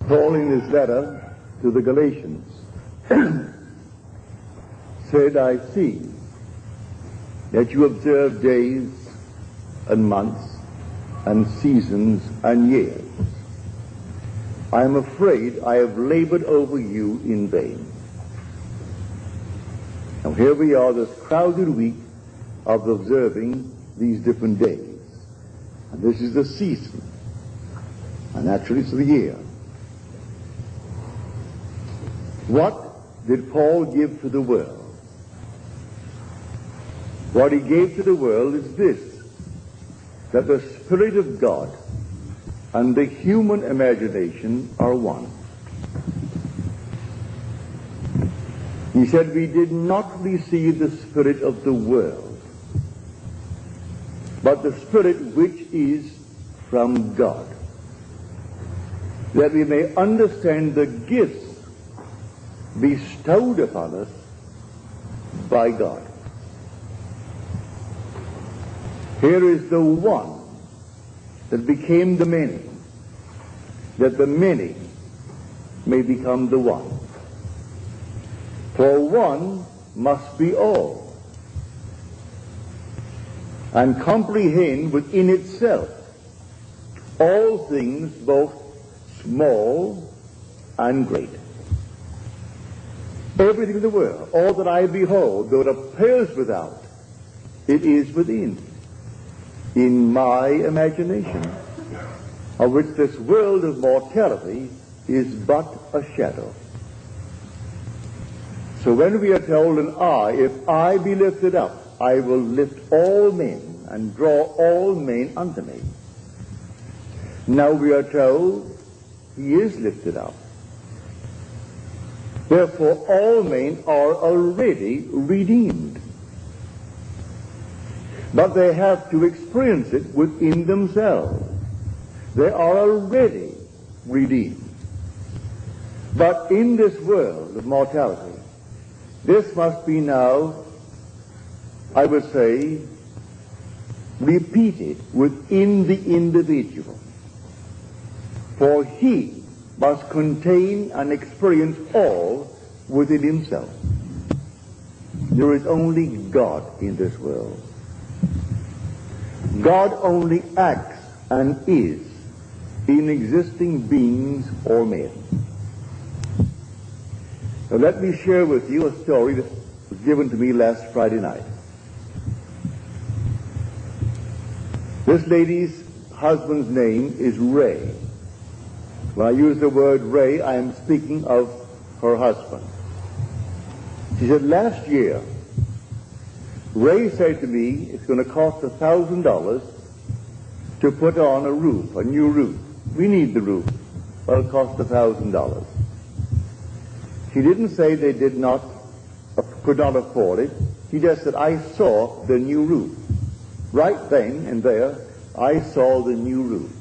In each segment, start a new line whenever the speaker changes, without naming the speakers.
Paul, in his letter to the Galatians, said, I see that you observe days and months and seasons and years. I am afraid I have labored over you in vain. Now here we are, this crowded week of observing these different days. And this is the season. And actually it's the year. What did Paul give to the world? What he gave to the world is this, that the Spirit of God and the human imagination are one. He said, we did not receive the spirit of the world, but the Spirit which is from God, that we may understand the gifts bestowed upon us by God. Here is the one that became the many, that the many may become the one. For one must be all, and comprehend within itself all things, both small and great. Everything in the world, all that I behold, though it appears without, it is within, in my imagination, of which this world of mortality is but a shadow. So when we are told, if I be lifted up, I will lift all men and draw all men unto me. Now we are told he is lifted up. Therefore all men are already redeemed. But they have to experience it within themselves. They are already redeemed. But in this world of mortality, this must be now, I would say, repeated within the individual. For he must contain and experience all within himself. There is only God in this world. God only acts and is in existing beings or men. Now let me share with you a story that was given to me last Friday night. This lady's husband's name is Ray. When I use the word Ray, I am speaking of her husband. She said, last year, Ray said to me, it's going to cost $1,000 to put on a roof, a new roof. We need the roof. Well, it'll cost $1,000. She didn't say they could not afford it. She just said, I saw the new roof. Right then and there, I saw the new roof.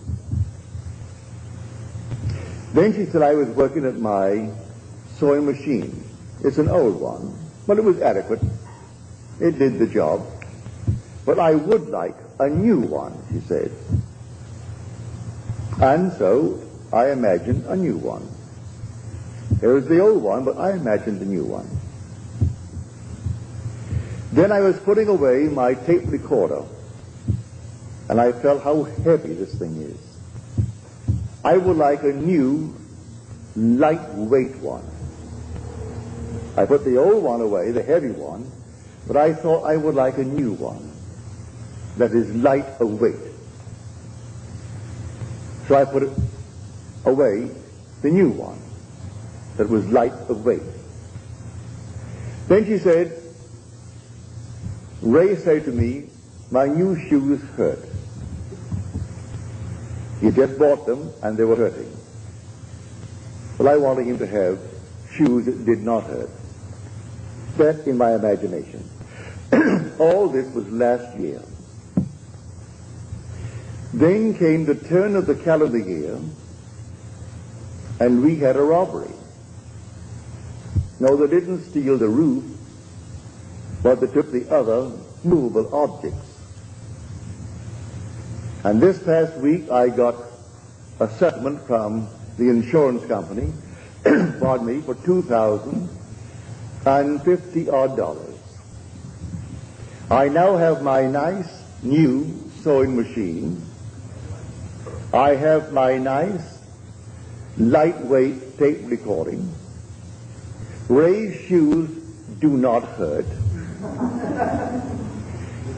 Then she said, I was working at my sewing machine. It's an old one, but it was adequate. It did the job. But I would like a new one, she said. And so I imagined a new one. There was the old one, but I imagined the new one. Then I was putting away my tape recorder, and I felt how heavy this thing is. I would like a new, lightweight one. I put the old one away, the heavy one, but I thought I would like a new one that is light of weight. So I put it away, the new one that was light of weight. Then she said, Ray said to me, my new shoes hurt. He just bought them and they were hurting. Well, I wanted him to have shoes that did not hurt. That in my imagination. All this was last year. Then came the turn of the calendar year, and we had a robbery. No, they didn't steal the roof, but they took the other movable objects. And this past week I got a settlement from the insurance company, pardon me, for $2,050 odd. I now have my nice new sewing machine. I have my nice lightweight tape recording. Ray's shoes do not hurt.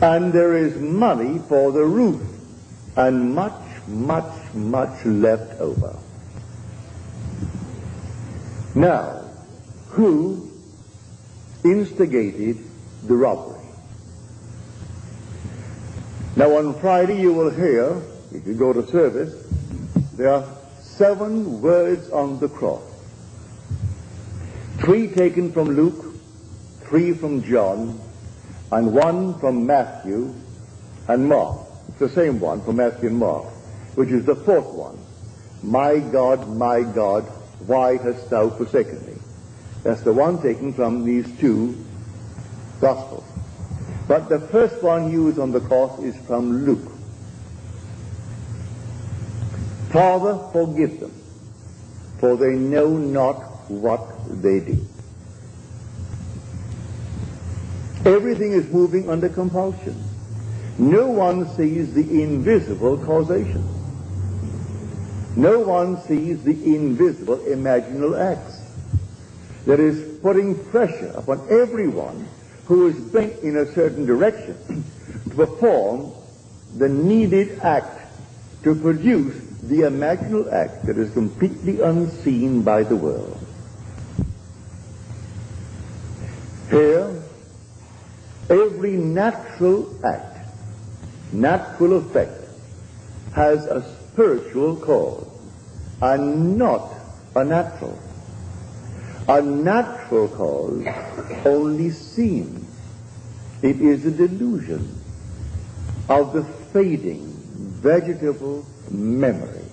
And there is money for the roof and much, much, much left over. Now, who instigated the robbery? Now on Friday you will hear, if you go to service, there are 7 words on the cross. 3 taken from Luke, 3 from John, and 1 from Matthew and Mark. It's the same one from Matthew and Mark, which is the 4th one. My God, why hast thou forsaken me? That's the one taken from these 2 Gospels. But the first one used on the cross is from Luke. Father, forgive them, for they know not what they do. Everything is moving under compulsion. No one sees the invisible causation. No one sees the invisible imaginal acts that is putting pressure upon everyone who is bent in a certain direction to perform the needed act to produce the imaginal act that is completely unseen by the world. Here, every natural act, natural effect, has a spiritual cause and not a natural. A natural cause only seen. It is a delusion of the fading vegetable memory.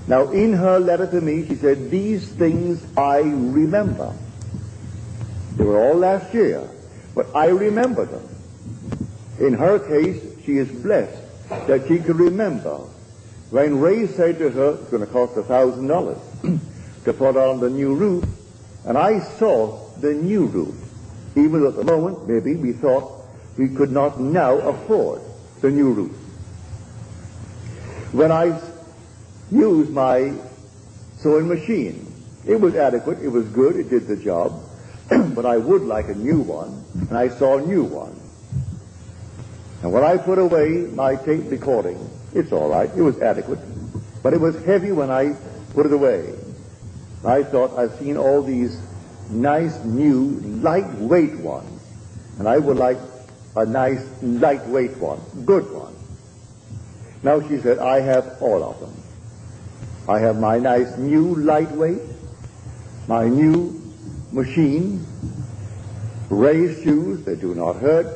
Now in her letter to me she said, these things I remember. They were all last year, but I remember them. In her case, she is blessed that she could remember when Ray said to her, it's going to cost $1,000 to put on the new roof, and I saw the new roof, even though at the moment maybe we thought we could not now afford the new roof. When I used my sewing machine, it was adequate, it was good, it did the job, but I would like a new one, and I saw a new one. And when I put away my tape recording, it's all right, it was adequate, but it was heavy when I put it away. I thought, I've seen all these nice new lightweight ones, and I would like a nice lightweight one, good one. Now she said, I have all of them. I have my nice new lightweight, my new machine, Ray's shoes, they do not hurt,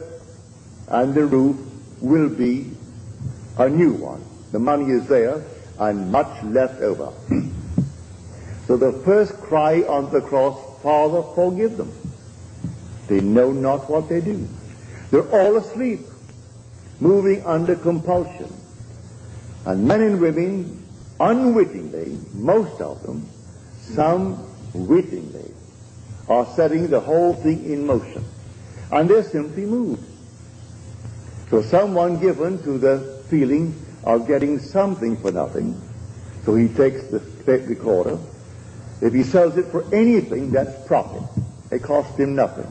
and the roof will be a new one. The money is there, and much left over. So the first cry on the cross, Father, forgive them. They know not what they do. They're all asleep, moving under compulsion. And men and women, unwittingly, most of them, some wittingly, are setting the whole thing in motion. And they're simply moved. So someone given to the feeling of getting something for nothing, so he takes the tape recorder. If he sells it for anything, that's profit. It costs him nothing.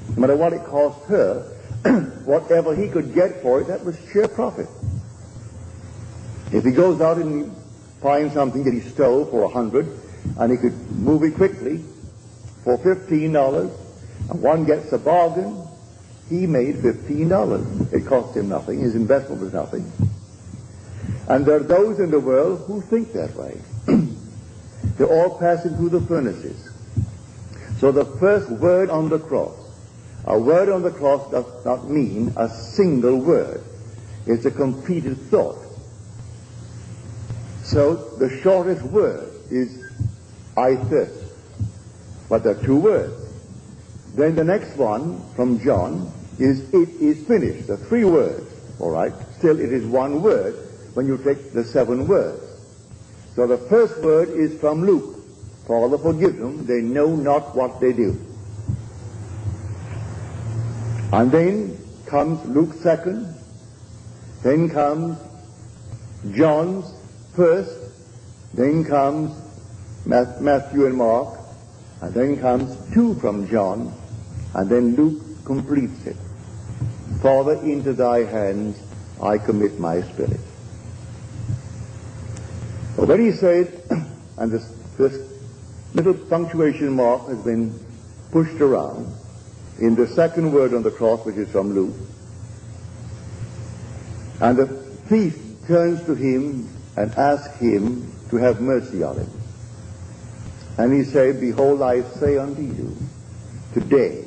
No matter what it cost her, whatever he could get for it, that was sheer profit. If he goes out and finds something that he stole for $100, and he could move it quickly for $15, and one gets a bargain, he made $15. It cost him nothing. His investment was nothing. And there are those in the world who think that way. They're all passing through the furnaces. So the first word on the cross, a word on the cross does not mean a single word. It's a completed thought. So the shortest word is, I thirst. But there are 2 words. Then the next one from John is, it is finished. There are 3 words. All right? Still, it is 1 word when you take the 7 words. So the first word is from Luke. Father, forgive them, they know not what they do. And then comes Luke's second, then comes John's first, then comes Matthew and Mark, and then comes two from John, and then Luke completes it. Father, into thy hands I commit my spirit. But when he said, and this little punctuation mark has been pushed around in the second word on the cross, which is from Luke, and the thief turns to him and asks him to have mercy on him. And he said, behold, I say unto you, today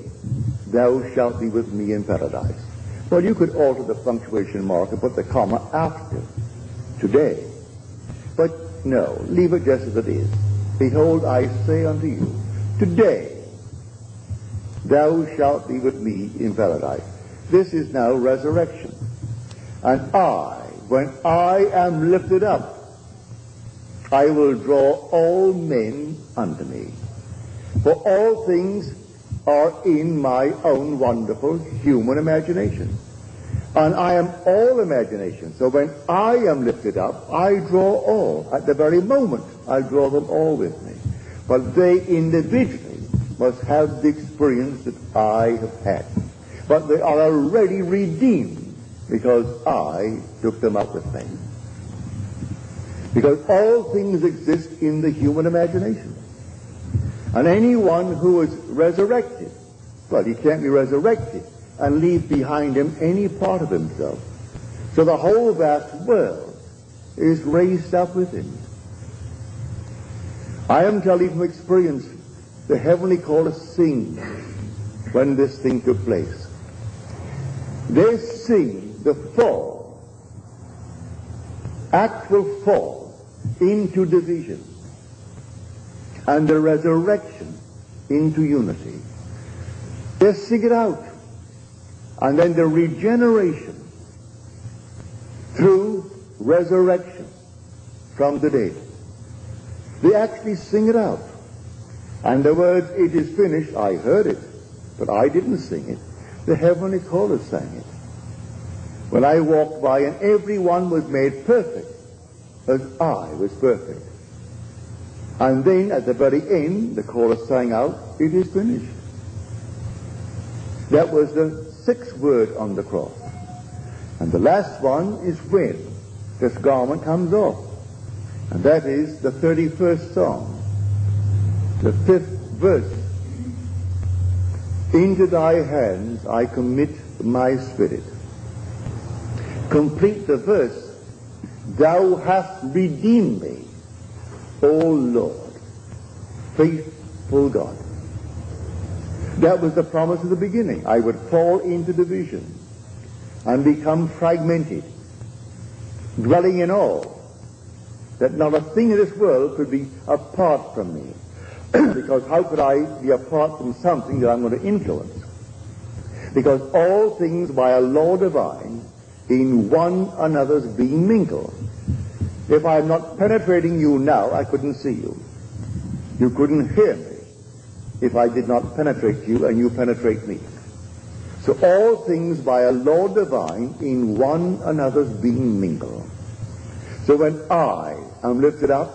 thou shalt be with me in paradise. Well, you could alter the punctuation mark and put the comma after today. But no, leave it just as it is. Behold, I say unto you, today thou shalt be with me in paradise. This is now resurrection. And when I am lifted up, I will draw all men unto me. For all things are in my own wonderful human imagination. And I am all imagination. So when I am lifted up, I draw all. At the very moment, I draw them all with me. But they individually must have the experience that I have had. But they are already redeemed because I took them up with me. Because all things exist in the human imagination. And anyone who is resurrected, well, he can't be resurrected and leave behind him any part of himself. So the whole vast world is raised up with him. I am telling from experience, the heavenly chorus sing when this thing took place. They sing the fall, actual fall, into division, and the resurrection into unity. They sing it out. And then the regeneration through resurrection from the dead. They actually sing it out. And the words, it is finished, I heard it, but I didn't sing it. The heavenly chorus sang it. When I walked by and everyone was made perfect as I was perfect. And then at the very end, the chorus sang out, it is finished. That was the sixth word on the cross. And the last one is when this garment comes off. And that is the 31st Psalm, the 5th verse. Into thy hands I commit my spirit. Complete the verse. Thou hast redeemed me, O Lord, faithful God. That was the promise at the beginning. I would fall into division and become fragmented, dwelling in all, that not a thing in this world could be apart from me. Because how could I be apart from something that I'm going to influence? Because all things by a law divine in one another's being mingled. If I'm not penetrating you now, I couldn't see you. You couldn't hear me if I did not penetrate you and you penetrate me. So all things by a law divine in one another's being mingled. So when I am lifted up,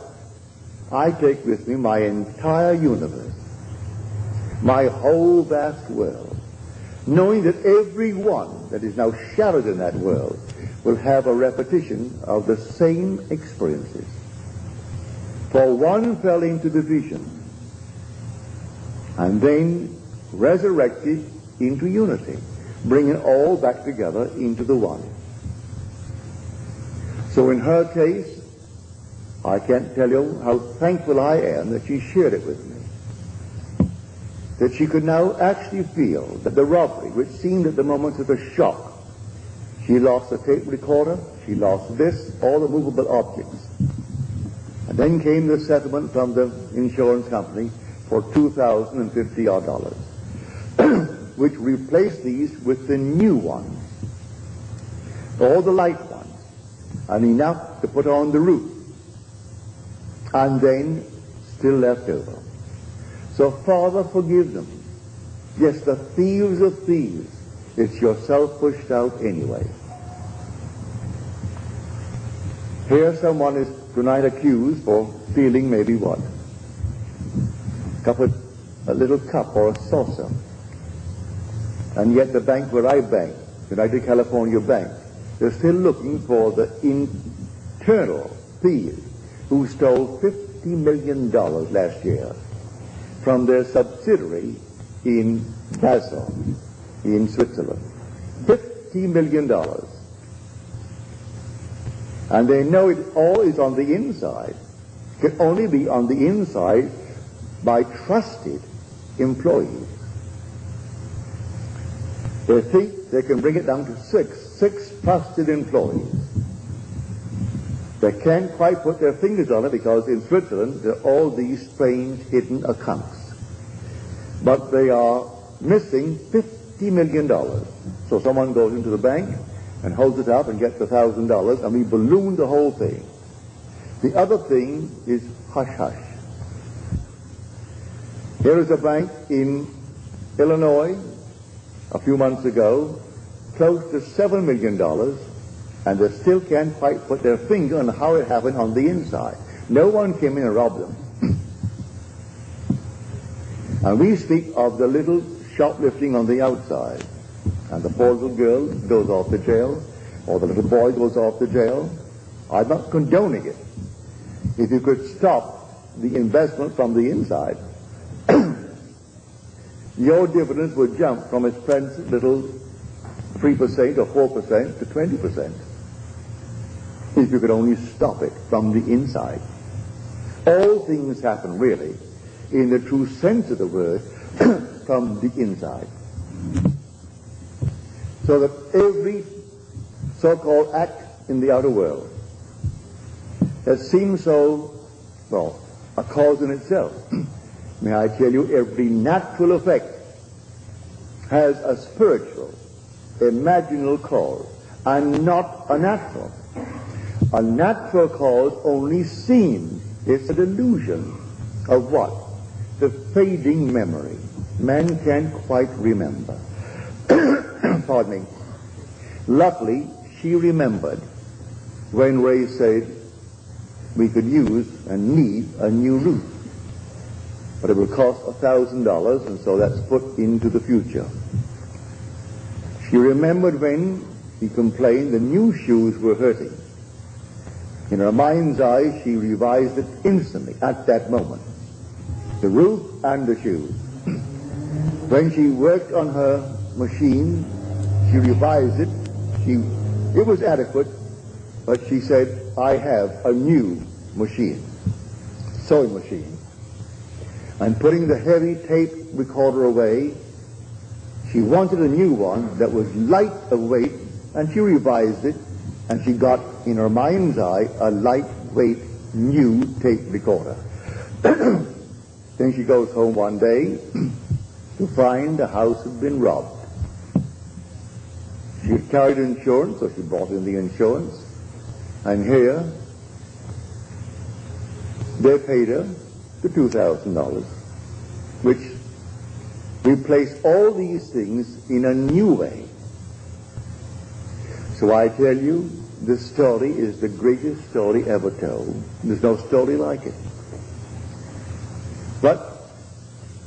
I take with me my entire universe, my whole vast world, knowing that every one that is now shadowed in that world will have a repetition of the same experiences. For one fell into division and then resurrected into unity, bringing all back together into the one. So in her case, I can't tell you how thankful I am that she shared it with me. That she could now actually feel that the robbery, which seemed at the moment of a shock, she lost the tape recorder, she lost this, all the movable objects. And then came the settlement from the insurance company for $2,050 odd, which replaced these with the new ones, all the light ones, and enough to put on the roof. and then still left over. So, Father, forgive them. Yes, the thieves of thieves. It's yourself pushed out anyway. Here someone is tonight accused for stealing maybe what? A little cup or a saucer. And yet the bank where I bank, United California Bank, they're still looking for the internal thieves who stole $50 million last year from their subsidiary in Basel, in Switzerland. $50 million. And they know it all is on the inside. It can only be on the inside by trusted employees. They think they can bring it down to six trusted employees. They can't quite put their fingers on it because in Switzerland there are all these strange hidden accounts. But they are missing $50 million. So someone goes into the bank and holds it up and gets $1,000, and we balloon the whole thing. The other thing is hush-hush. Here is a bank in Illinois a few months ago, close to $7 million, and they still can't quite put their finger on how it happened on the inside. No one came in and robbed them. And we speak of the little shoplifting on the outside, and the poor little girl goes off to jail, or the little boy goes off to jail. I'm not condoning it. If you could stop the investment from the inside, your dividends would jump from its present little 3% or 4% to 20%. If you could only stop it from the inside. All things happen, really, in the true sense of the word, from the inside. So that every so-called act in the outer world that seems so, well, a cause in itself. May I tell you, every natural effect has a spiritual, imaginal cause, and not a natural. A natural cause only seems, it's a delusion of what? The fading memory. Man can't quite remember. Pardon me. Luckily, she remembered when Ray said we could use and need a new roof. But it will cost $1,000, and so that's put into the future. She remembered when he complained the new shoes were hurting. In her mind's eye, she revised it instantly, at that moment. The roof and the shoes. When she worked on her machine, she revised it. It was adequate, but she said, I have a new machine, sewing machine. And putting the heavy tape recorder away, she wanted a new one that was light of weight, and she revised it, and she got, in her mind's eye, a lightweight new tape recorder. Then she goes home one day to find the house had been robbed. She had carried insurance, so she brought in the insurance, and here they paid her the $2,000, which replaced all these things in a new way. So I tell you, this story is the greatest story ever told. There's no story like it. But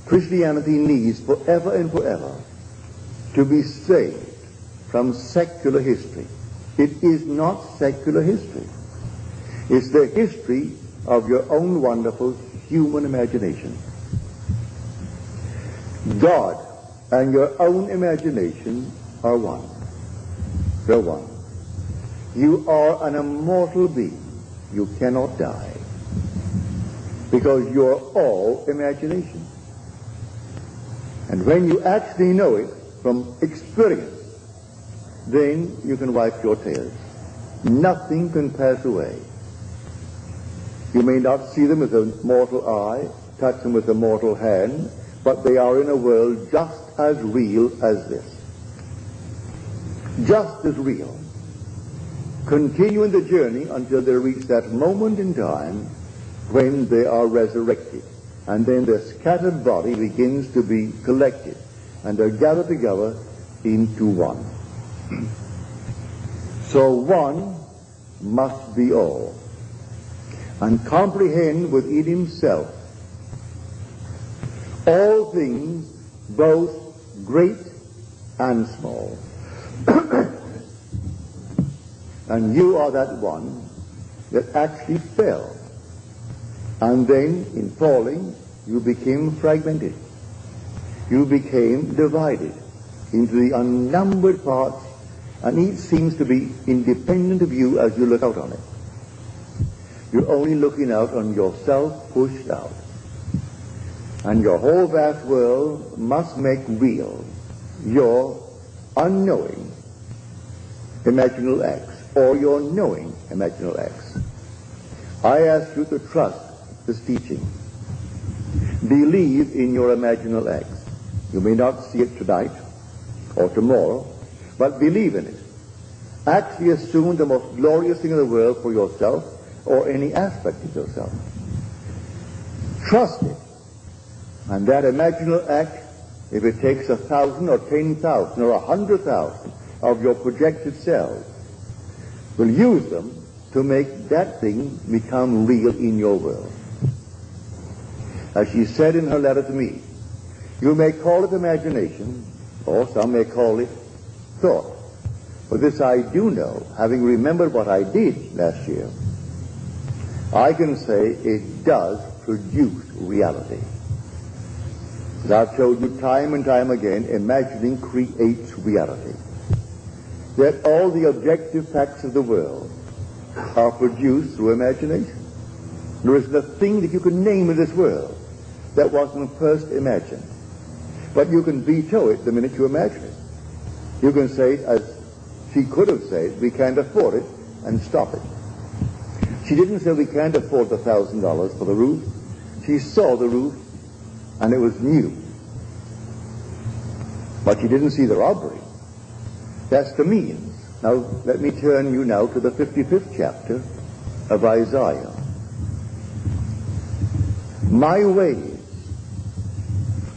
Christianity needs forever and forever to be saved from secular history. It is not secular history. It's the history of your own wonderful human imagination. God and your own imagination are one. They're one. You are an immortal being. You cannot die. Because you're all imagination. And when you actually know it from experience, then you can wipe your tears. Nothing can pass away. You may not see them with a mortal eye, touch them with a mortal hand, but they are in a world just as real as this. Just as real. Continuing the journey until they reach that moment in time when they are resurrected. And then the scattered body begins to be collected, and they're gathered together into one. So one must be all, and comprehend within himself all things, both great and small. And you are that one that actually fell. And then, in falling, you became fragmented. You became divided into the unnumbered parts, and each seems to be independent of you as you look out on it. You're only looking out on yourself pushed out. And your whole vast world must make real your unknowing imaginal acts, or your knowing imaginal acts. I ask you to trust this teaching. Believe in your imaginal acts. You may not see it tonight or tomorrow, but believe in it. Actually assume the most glorious thing in the world for yourself or any aspect of yourself. Trust it. And that imaginal act, if it takes 1,000 or 10,000 or 100,000 of your projected selves, will use them to make that thing become real in your world. As she said in her letter to me, you may call it imagination, or some may call it thought. But this I do know, having remembered what I did last year, I can say it does produce reality. As I've told you time and time again, imagining creates reality. That all the objective facts of the world are produced through imagination. There isn't a thing that you can name in this world that wasn't first imagined. But you can veto it the minute you imagine it. You can say, as she could have said, we can't afford it, and stop it. She didn't say we can't afford the $1,000 for the roof. She saw the roof, and it was new. But she didn't see the robbery. That's the means. Now, let me turn you now to the 55th chapter of Isaiah. My ways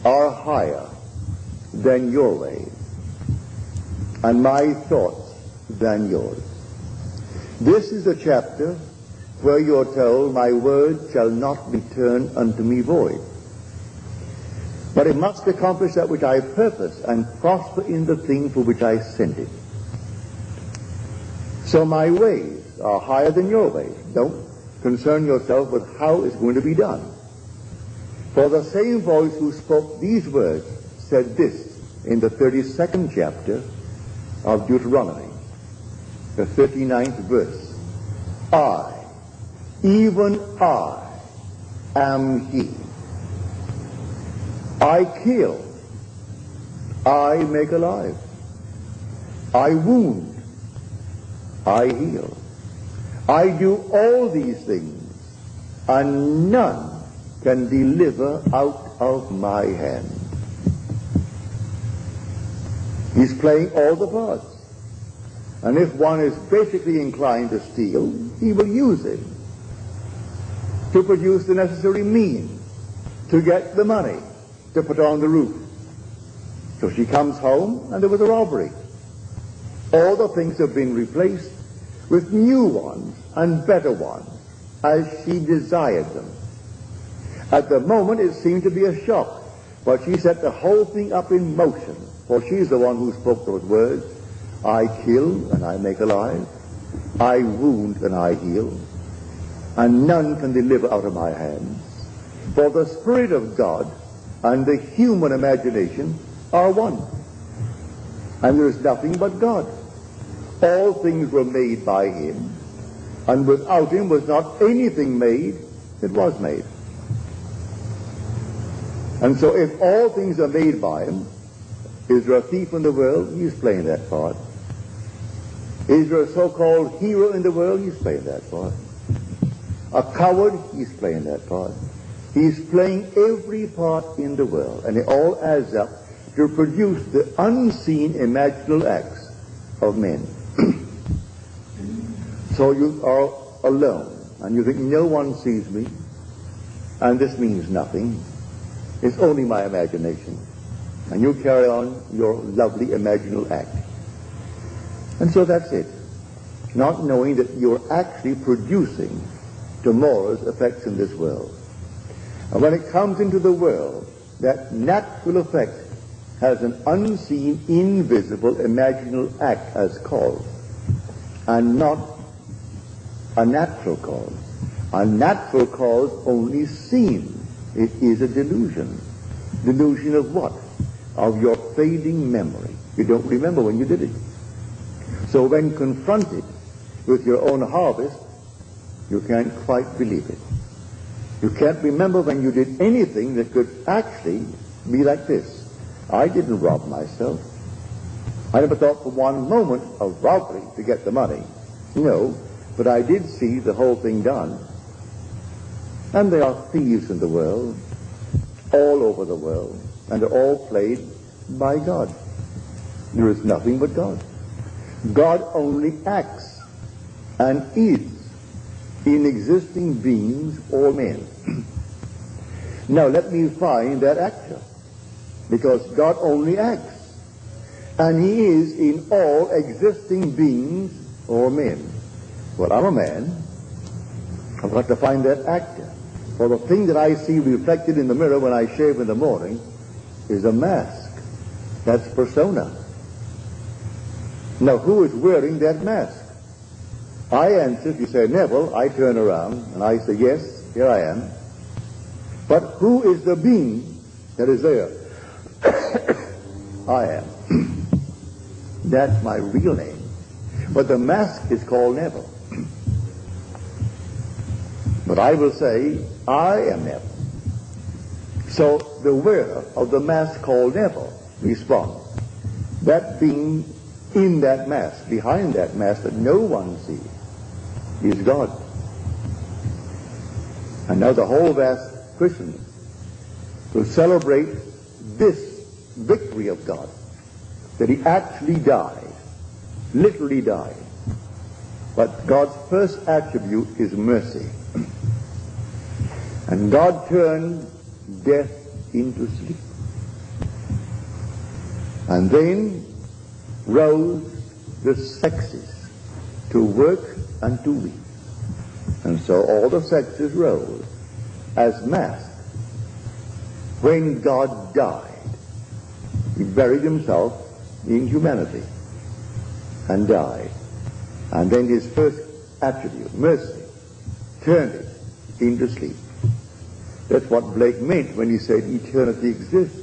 are higher than your ways, and my thoughts than yours. This is the chapter where you're told, my word shall not return unto me void, but it must accomplish that which I purpose and prosper in the thing for which I sent it. So my ways are higher than your ways. Don't concern yourself with how it's going to be done. For the same voice who spoke these words said this in the 32nd chapter of Deuteronomy, the 39th verse. I, even I, am he. I kill, I make alive. I wound, I heal. I do all these things, and none can deliver out of my hand. He's playing all the parts. And if one is basically inclined to steal, he will use it to produce the necessary means to get the money to put on the roof. So she comes home and there was a robbery. All the things have been replaced with new ones and better ones as she desired them. At the moment it seemed to be a shock, but she set the whole thing up in motion, for she's the one who spoke those words. I kill and I make alive. I wound and I heal. And none can deliver out of my hands. For the Spirit of God and the human imagination are one. And there is nothing but God. All things were made by him, and without him was not anything made that was made. And so if all things are made by him, is there a thief in the world? He's playing that part. Is there a so-called hero in the world? He's playing that part. A coward? He's playing that part. He's playing every part in the world, and it all adds up to produce the unseen imaginal acts of men. So you are alone, and you think no one sees me, and this means nothing. It's only my imagination. And you carry on your lovely imaginal act. And so that's it. Not knowing that you're actually producing tomorrow's effects in this world. And when it comes into the world, that natural effect has an unseen, invisible, imaginal act as cause, and not a natural cause. A natural cause only seen. It is a delusion. Delusion of what? Of your fading memory. You don't remember when you did it. So when confronted with your own harvest, you can't quite believe it. You can't remember when you did anything that could actually be like this. I didn't rob myself. I never thought for one moment of robbery to get the money. No, but I did see the whole thing done. And there are thieves in the world, all over the world, and they're all played by God. There is nothing but God. God only acts and is in existing beings or men. Now let me find that actor, because God only acts, and he is in all existing beings or men. Well, I'm a man. I've got to find that actor. For the thing that I see reflected in the mirror when I shave in the morning is a mask. That's persona. Now, who is wearing that mask? I answer, if you say, Neville, I turn around and I say, yes, here I am. But who is the being that is there? I am. That's my real name. But the mask is called Neville. But I will say, I am Neville. So the wearer of the mask called Neville responds. That being in that mask, behind that mask that no one sees, is God. And now the whole vast Christendom will celebrate this victory of God, that he actually died, literally died. But God's first attribute is mercy. And God turned death into sleep. And then rose the sexes to work and to weep. And so all the sexes rose as masks. When God died, he buried himself in humanity and died. And then his first attribute, mercy, turned it into sleep. That's what Blake meant when he said eternity exists.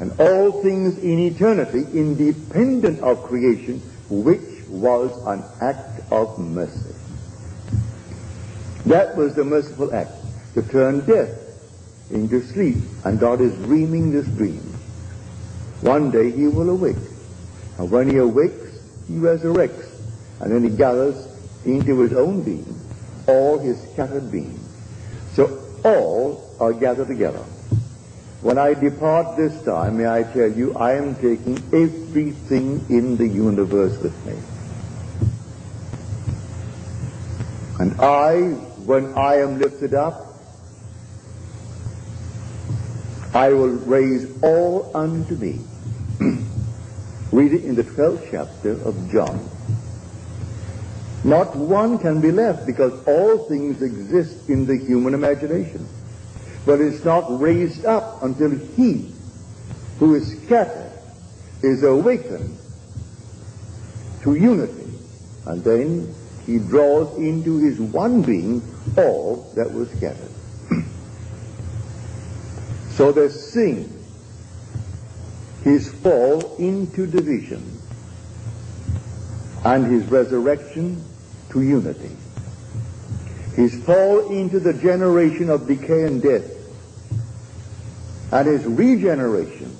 And all things in eternity independent of creation, which was an act of mercy. That was the merciful act, to turn death into sleep. And God is dreaming this dream. One day he will awake. And when he awakes, he resurrects. And then he gathers into his own being all his scattered beings. So all are gathered together. When I depart this time, may I tell you, I am taking everything in the universe with me. And when I am lifted up, I will raise all unto me. Read it in the 12th chapter of John. Not one can be left, because all things exist in the human imagination. But it's not raised up until he who is scattered is awakened to unity. And then he draws into his one being all that was scattered. So they sing his fall into division and his resurrection to unity. His fall into the generation of decay and death, and his regeneration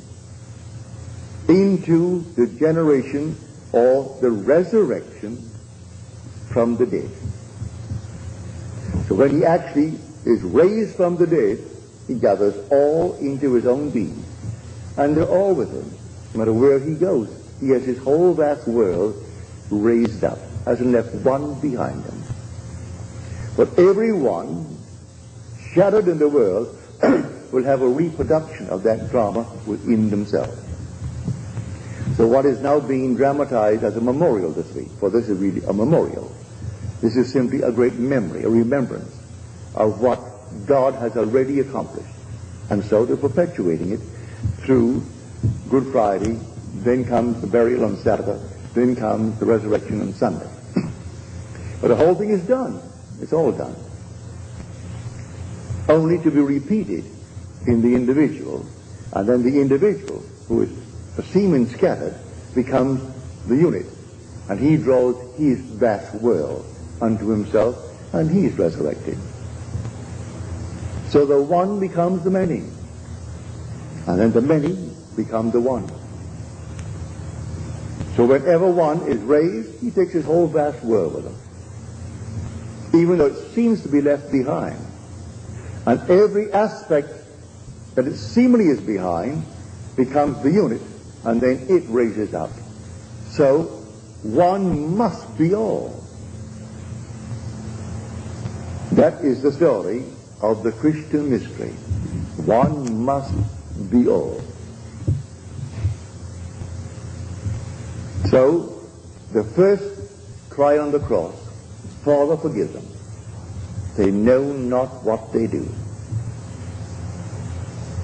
into the generation or the resurrection from the dead. So when he actually is raised from the dead, he gathers all into his own being, and they're all with him. No matter where he goes, he has his whole vast world raised up, hasn't left one behind him. But everyone shattered in the world will have a reproduction of that drama within themselves. So what is now being dramatized as a memorial this week, for this is really a memorial. This is simply a great memory, a remembrance of what God has already accomplished. And so they're perpetuating it through Good Friday, then comes the burial on Saturday, then comes the resurrection on Sunday. But the whole thing is done. It's all done. Only to be repeated in the individual, and then the individual, who is a semen scattered, becomes the unit, and he draws his vast world unto himself, and he is resurrected. So the one becomes the many, and then the many become the one. So whenever one is raised, he takes his whole vast world with him, even though it seems to be left behind. And every aspect that it seemingly is behind becomes the unit, and then it raises up. So one must be all. That is the story of the Christian mystery. One must be all. So the first cry on the cross, Father, forgive them. They know not what they do.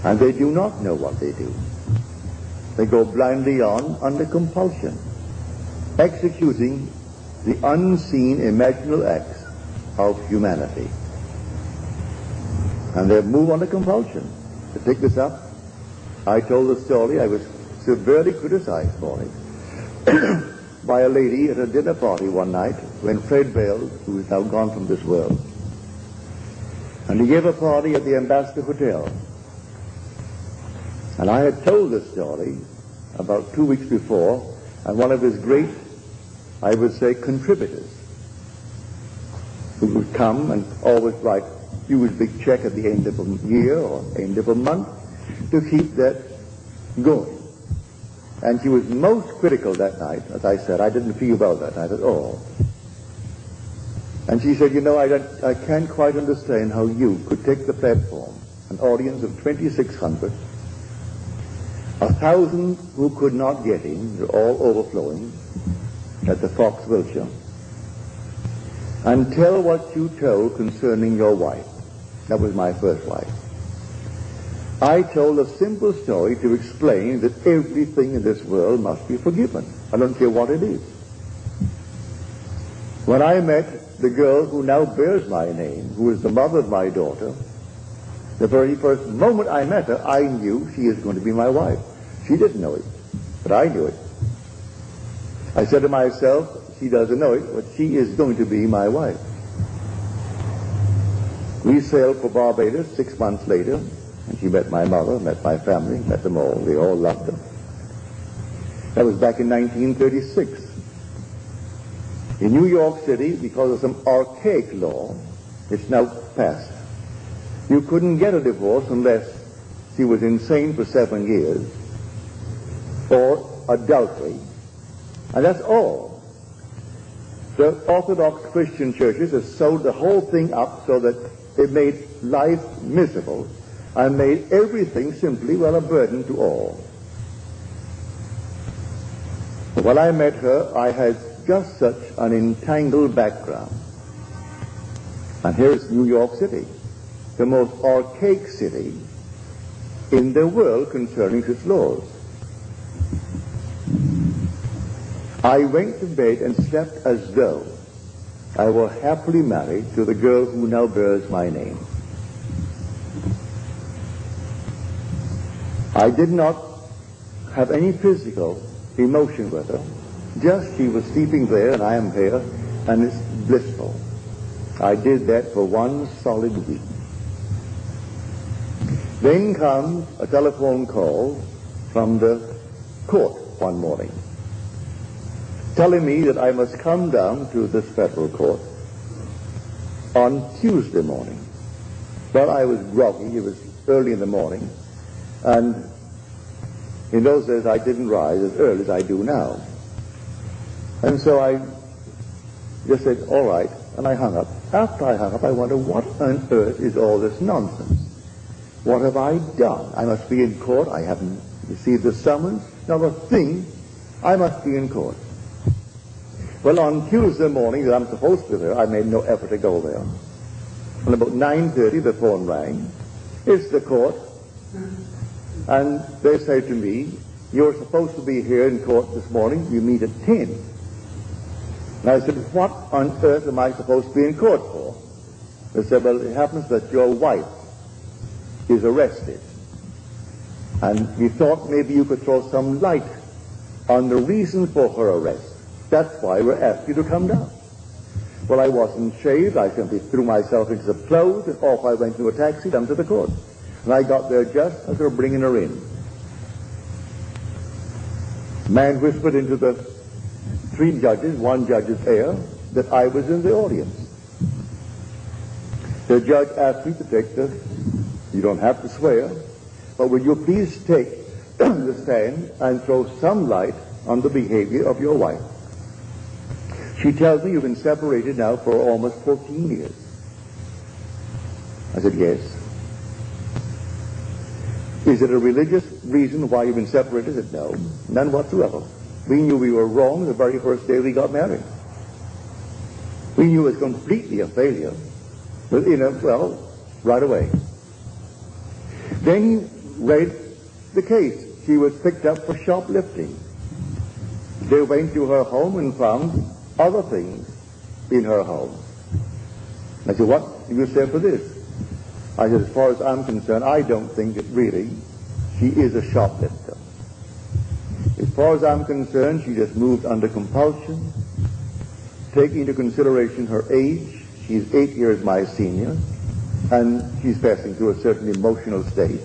And they do not know what they do. They go blindly on under compulsion, executing the unseen imaginal acts of humanity. And they move under compulsion. To pick this up, I told the story. I was severely criticized for it by a lady at a dinner party one night when Fred Bales, who is now gone from this world, and he gave a party at the Ambassador Hotel. And I had told this story about 2 weeks before, and one of his great, I would say, contributors, who would come and always write huge big check at the end of a year or end of a month to keep that going. And she was most critical that night. As I said, I didn't feel about that night at all. And she said, you know, I can't quite understand how you could take the platform, an audience of 2,600, 1,000 who could not get in, they're all overflowing, at the Fox Wilshire, and tell what you told concerning your wife. That was my first wife. I told a simple story to explain that everything in this world must be forgiven. I don't care what it is. When I met the girl who now bears my name, who is the mother of my daughter, the very first moment I met her, I knew she is going to be my wife. She didn't know it, but I knew it. I said to myself, she doesn't know it, but she is going to be my wife. We sailed for Barbados 6 months later, and she met my mother, met my family, met them all. They all loved her. That was back in 1936. In New York City, because of some archaic law, it's now passed. You couldn't get a divorce unless she was insane for 7 years, or adultery, and that's all. The Orthodox Christian churches have sewed the whole thing up so that it made life miserable and made everything simply, well, a burden to all. But when I met her, I had just such an entangled background. And here is New York City, the most archaic city in the world concerning its laws. I went to bed and slept as though I were happily married to the girl who now bears my name. I did not have any physical emotion with her. Just she was sleeping there and I am here, and it's blissful. I did that for 1 solid week. Then comes a telephone call from the court one morning, telling me that I must come down to this federal court on Tuesday morning. Well, I was groggy. It was early in the morning, and in those days I didn't rise as early as I do now. And so I just said, all right, and I hung up. After I hung up, I wondered, what on earth is all this nonsense? What have I done? I must be in court. I haven't received the summons. Not a thing. I must be in court. Well, on Tuesday morning that I'm supposed to be there, I made no effort to go there. And about 9:30, the phone rang. It's the court. And they say to me, you're supposed to be here in court this morning. You meet at 10. And I said, what on earth am I supposed to be in court for? They said, well, it happens that your wife is arrested. And we thought maybe you could throw some light on the reason for her arrest. That's why we're asking you to come down. Well, I wasn't shaved. I simply threw myself into the clothes, and off I went to a taxi down to the court. And I got there just as they were bringing her in. Man whispered into the three judges, one judge's ear, that I was in the audience. The judge asked me to take you don't have to swear, but will you please take the stand and throw some light on the behavior of your wife? She tells me you've been separated now for almost 14 years. I said, yes. Is it a religious reason why you've been separated? I said, no, none whatsoever. We knew we were wrong the very first day we got married. We knew it was completely a failure. Right away. Then he read the case. She was picked up for shoplifting. They went to her home and found other things in her home. I said, what do you say for this? I said, as far as I'm concerned, I don't think that really she is a shoplifter. As far as I'm concerned, she just moved under compulsion, taking into consideration her age. She's 8 years my senior, and she's passing through a certain emotional state.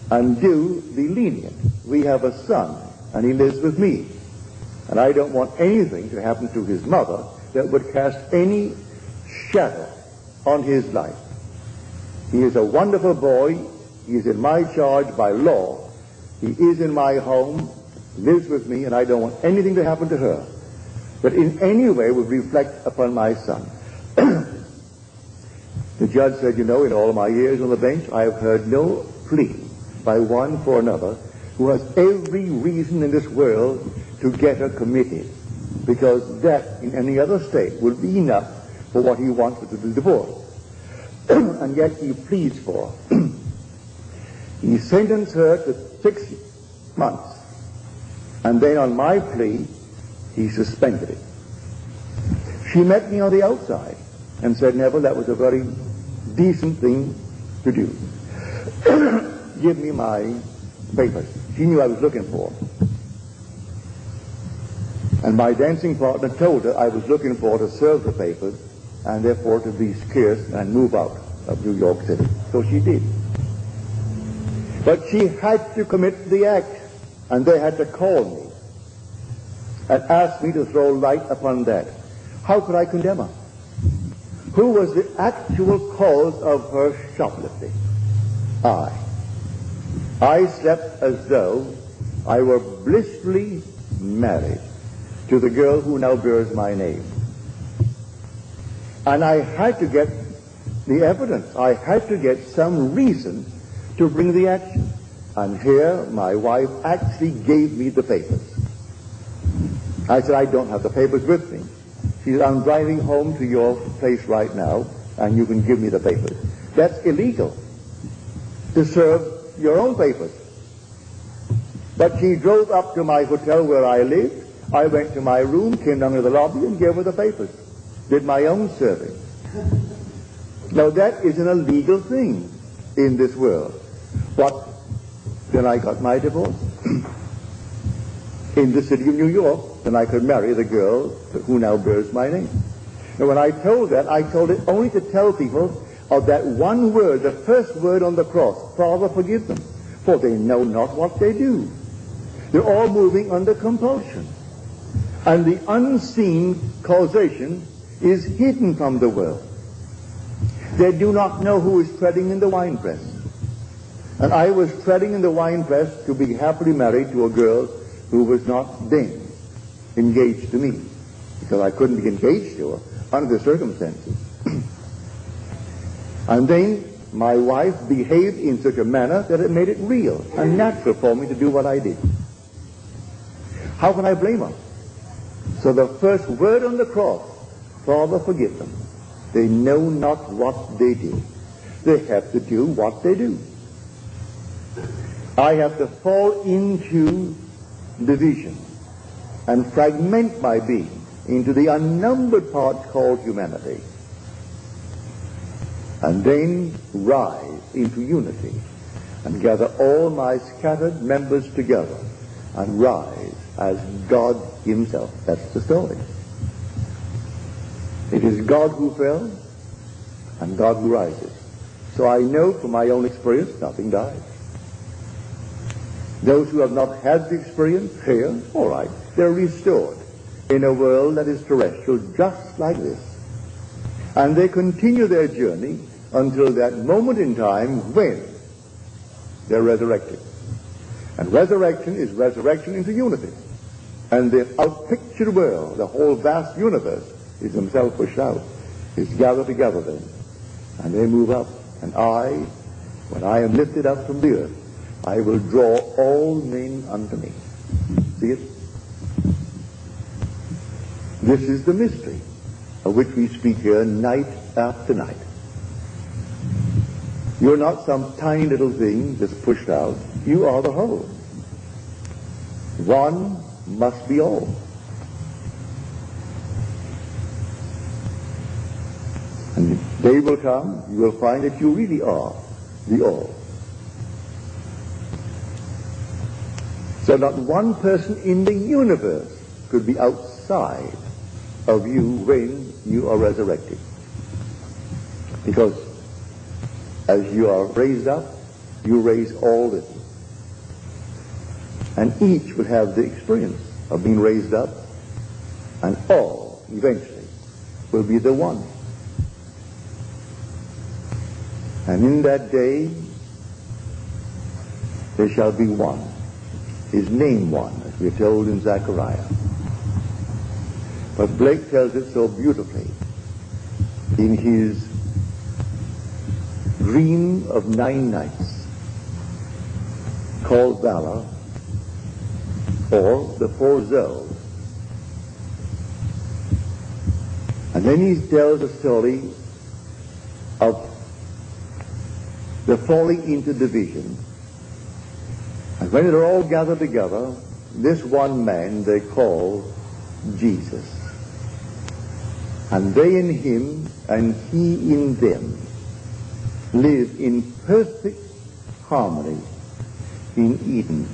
And do be lenient. We have a son, and he lives with me. And I don't want anything to happen to his mother that would cast any shadow on his life. He is a wonderful boy. He is in my charge by law. He is in my home, lives with me, and I don't want anything to happen to her that in any way would reflect upon my son. The judge said, in all my years on the bench, I have heard no plea by one for another who has every reason in this world to get her committed, because that in any other state would be enough for what he wanted to divorce. And yet he pleads for her. He sentenced her to 6 months, and then on my plea he suspended it. She met me on the outside and said, Neville, that was a very decent thing to do. Give me my papers. She knew I was looking for them. And my dancing partner told her I was looking for her to serve the papers and therefore to be scarce and move out of New York City. So she did. But she had to commit the act, and they had to call me and ask me to throw light upon that. How could I condemn her? Who was the actual cause of her shoplifting? I slept as though I were blissfully married to the girl who now bears my name. And I had to get the evidence. I had to get some reason to bring the action. And here my wife actually gave me the papers. I said, I don't have the papers with me. She said, I'm driving home to your place right now, and you can give me the papers. That's illegal, to serve your own papers. But she drove up to my hotel where I lived. I went to my room, came down to the lobby, and gave her the papers. Did my own serving. Now that is an illegal thing in this world. But then I got my divorce. In the city of New York, then I could marry the girl who now bears my name. And when I told that, I told it only to tell people of that one word, the first word on the cross, Father, forgive them, for they know not what they do. They're all moving under compulsion. And the unseen causation is hidden from the world. They do not know who is treading in the winepress. And I was treading in the winepress to be happily married to a girl who was not then engaged to me. because I couldn't be engaged to her under the circumstances. And then my wife behaved in such a manner that it made it real and natural for me to do what I did. How can I blame her? So the first word on the cross, Father, forgive them. They know not what they do. They have to do what they do. I have to fall into division and fragment my being into the unnumbered parts called humanity, and then rise into unity and gather all my scattered members together and rise as God himself. That's the story. It is God who fell and God who rises. So I know from my own experience, nothing dies. Those who have not had the experience here, all right, they're restored in a world that is terrestrial, just like this. And they continue their journey until that moment in time when they're resurrected. And resurrection is resurrection into unity. And the outpictured world, the whole vast universe, is himself pushed out. Is gathered together then. And they move up. And I, when I am lifted up from the earth, I will draw all men unto me. See it? This is the mystery of which we speak here night after night. You're not some tiny little thing that's pushed out. You are the whole. One must be all. And the day will come, you will find that you really are the all. So not one person in the universe could be outside of you when you are resurrected. Because as you are raised up, you raise all with you. And each will have the experience of being raised up, and all, eventually, will be the one. And in that day, there shall be one. His name one, as we are told in Zechariah. But Blake tells it so beautifully in his dream of 9 nights, called Valor, or the 4 Zoes. And then he tells a story of the falling into division. And when they're all gathered together, this one man they call Jesus. And they in him and he in them live in perfect harmony in Eden,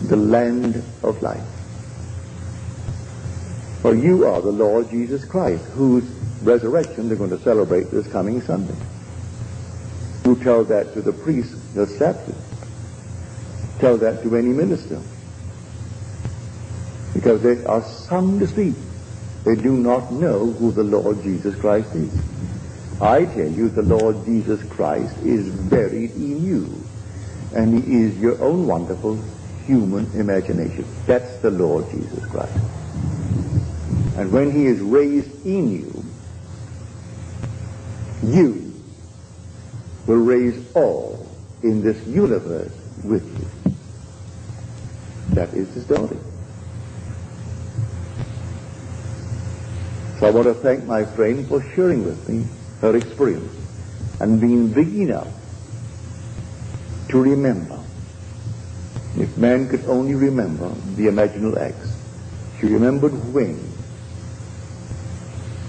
the land of life. For you are the Lord Jesus Christ, whose resurrection they're going to celebrate this coming Sunday. Who tell that to the priest, the Sabbath. Tell that to any minister. Because there are some deceit. They do not know who the Lord Jesus Christ is. I tell you, the Lord Jesus Christ is buried in you. And he is your own wonderful human imagination. That's the Lord Jesus Christ. And when he is raised in you, you will raise all in this universe with you. That is the story. So I want to thank my friend for sharing with me her experience and being big enough to remember. If man could only remember the imaginal acts. She remembered when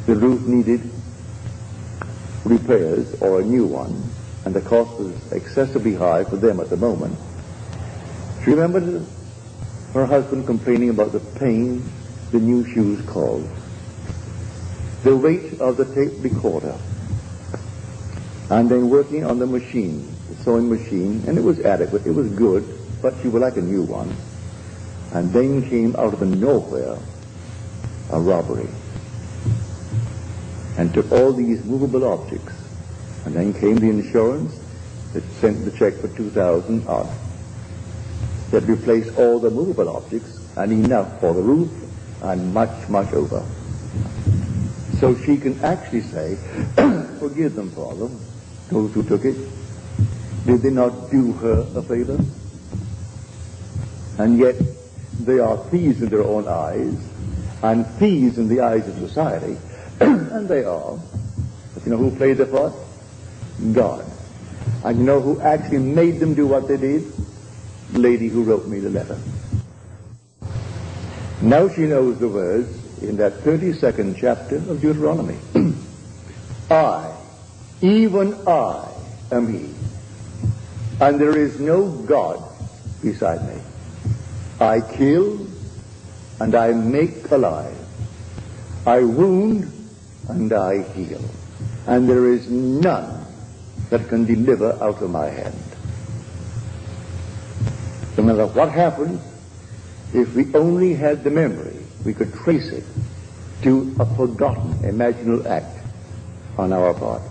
the roof needed repairs or a new one, and the cost was excessively high for them at the moment. She remembered her husband complaining about the pain the new shoes caused, the weight of the tape recorder, and then working on the machine, the sewing machine, and it was adequate, it was good, but she would like a new one. And then came out of the nowhere a robbery, and took all these movable objects. And then came the insurance that sent the check for $2,000 odd, that replaced all the movable objects and enough for the roof and much, much over. So she can actually say, forgive them, Father, those who took it. Did they not do her a favor? And yet they are thieves in their own eyes, and thieves in the eyes of society, and they are. But you know who played the part? God. And you know who actually made them do what they did? The lady who wrote me the letter. Now she knows the words in that 32nd chapter of Deuteronomy. I, even I, am he, and there is no God beside me. I kill, and I make alive. I wound, and I heal. And there is none that can deliver out of my hand. No matter what happens, if we only had the memory, we could trace it to a forgotten imaginal act on our part.